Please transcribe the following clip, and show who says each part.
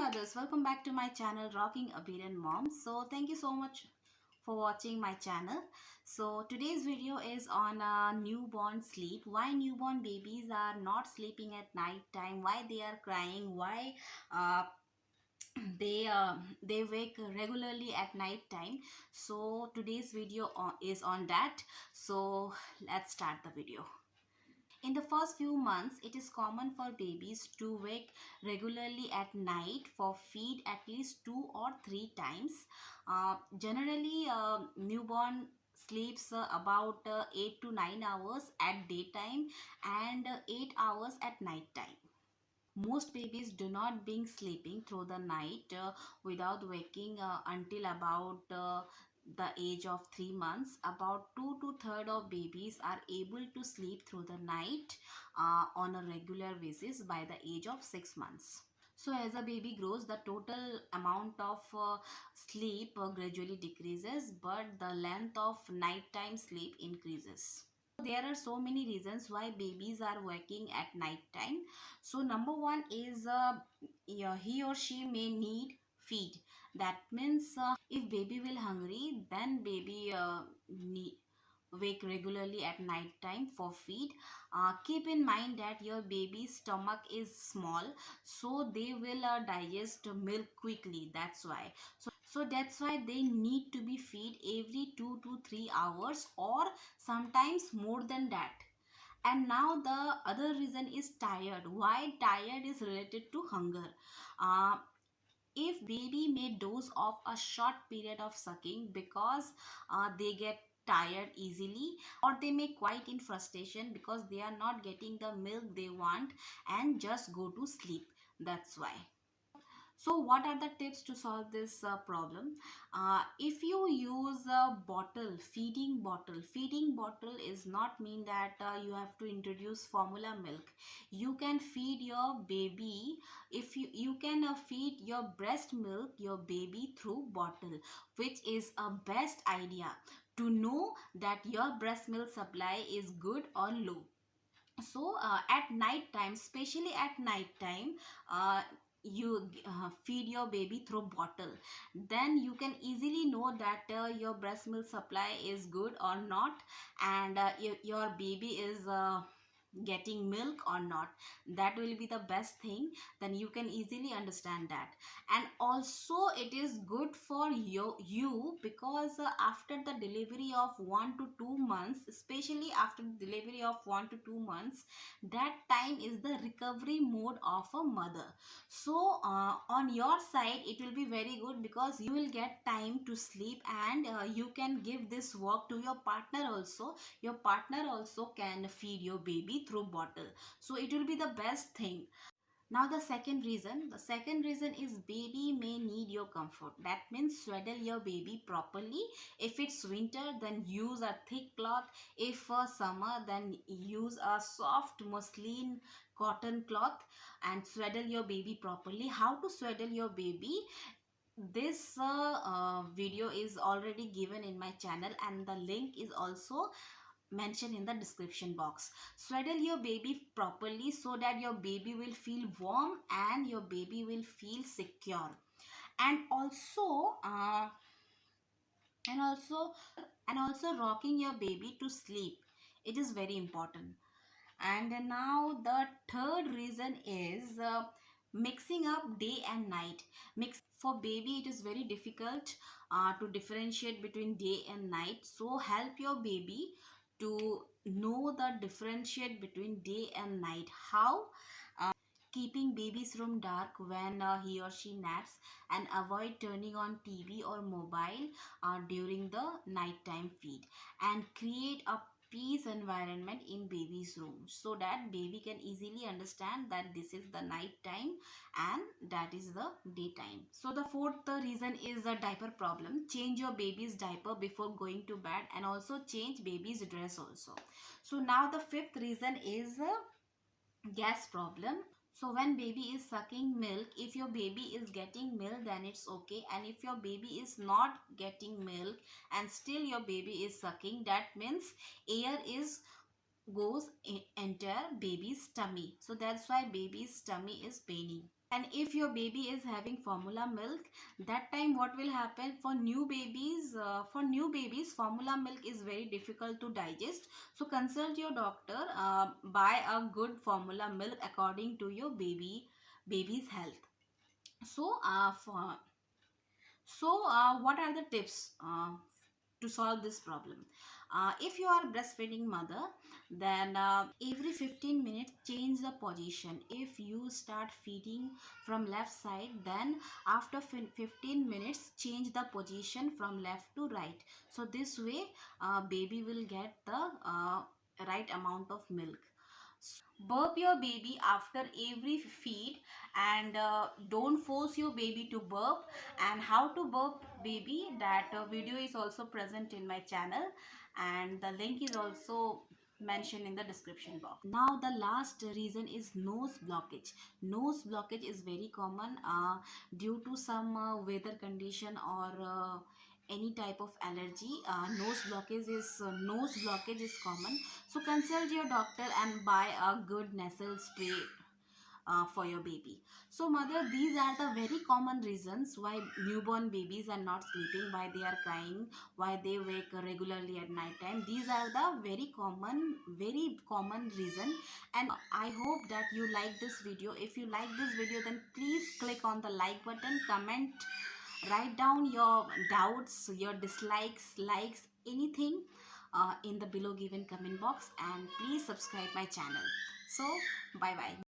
Speaker 1: mothers, welcome back to my channel Rocking Obedient Mom. So thank you so much for watching my channel. So today's video is on newborn sleep. Why newborn babies are not sleeping at night time, why they are crying, why uh, they wake regularly at night time. So today's video is on that. So let's start the video. In the first few months, it is common for babies to wake regularly at night for feed at least 2 or 3 times. Generally, newborn sleeps about 8 to 9 hours at daytime and 8 hours at night time. Most babies do not being sleeping through the night without waking until about the age of 3 months. About 2 to 3 of babies are able to sleep through the night on a regular basis by the age of 6 months. So as a baby grows, the total amount of sleep gradually decreases, but the length of nighttime sleep increases. There are so many reasons why babies are waking at night time. So number one is yeah, he or she may need feed. That means if baby will hungry, then baby need wake regularly at night time for feed. Keep in mind that your baby's stomach is small, so they will digest milk quickly. That's why. So that's why they need to be feed every 2 to 3 hours, or sometimes more than that. And now the other reason is tired. Why tired is related to hunger. uh, if baby may doze off a short period of sucking because they get tired easily, or they may quiet in frustration because they are not getting the milk they want and just go to sleep. That's why. So what are the tips to solve this problem? If you use a bottle, feeding bottle is not mean that you have to introduce formula milk. You can feed your baby, if you can feed your breast milk your baby through bottle, which is a best idea to know that your breast milk supply is good or low. So at night time, especially at night time, you feed your baby through bottle, then you can easily know that your breast milk supply is good or not, and your baby is getting milk or not. That will be the best thing. Then you can easily understand that. And also it is good for you because after the delivery of 1 to 2 months, especially after the delivery of 1 to 2 months, that time is the recovery mode of a mother. So on your side it will be very good because you will get time to sleep, and you can give this work to your partner also. Your partner also can feed your baby through bottle, so it will be the best thing. Now the second reason is baby may need your comfort. That means swaddle your baby properly. If it's winter, then use a thick cloth. If for summer, then use a soft muslin cotton cloth and swaddle your baby properly. How to swaddle your baby? This video is already given in my channel, and the link is also mentioned in the description box. Swaddle your baby properly so that your baby will feel warm and your baby will feel secure. And also and also and also rocking your baby to sleep, it is very important. And now the third reason is mixing up day and night. Mix For baby it is very difficult to differentiate between day and night, so help your baby to know the differentiate between day and night. How? Keeping baby's room dark when he or she naps, and avoid turning on TV or mobile during the nighttime feed, and create a peace environment in baby's room so that baby can easily understand that this is the night time and that is the daytime. So the fourth reason is a diaper problem. Change your baby's diaper before going to bed, and also change baby's dress also. So now the fifth reason is gas problem. So when baby is sucking milk, if your baby is getting milk, then it's okay. And if your baby is not getting milk and still your baby is sucking, that means air is enter baby's tummy. So that's why baby's tummy is paining. And if your baby is having formula milk, that time what will happen for new babies, formula milk is very difficult to digest. So consult your doctor, buy a good formula milk according to your baby's health. So what are the tips to solve this problem? If you are breastfeeding mother, then every 15 minutes change the position. If you start feeding from left side, then after 15 minutes change the position from left to right. So this way baby will get the right amount of milk. Burp your baby after every feed, and don't force your baby to burp. And how to burp baby, that video is also present in my channel, and the link is also mentioned in the description box. Now the last reason is nose blockage. Nose blockage is very common due to some weather condition or any type of allergy. Nose blockage is common. So consult your doctor and buy a good nasal spray for your baby. So mother, these are the very common reasons why newborn babies are not sleeping, why they are crying, why they wake regularly at night time. These are the very common reason. And I hope that you like this video. If you like this video, then please click on the like button, comment, write down your doubts, your dislikes, likes, anything in the below given comment box, and please subscribe my channel. So bye bye.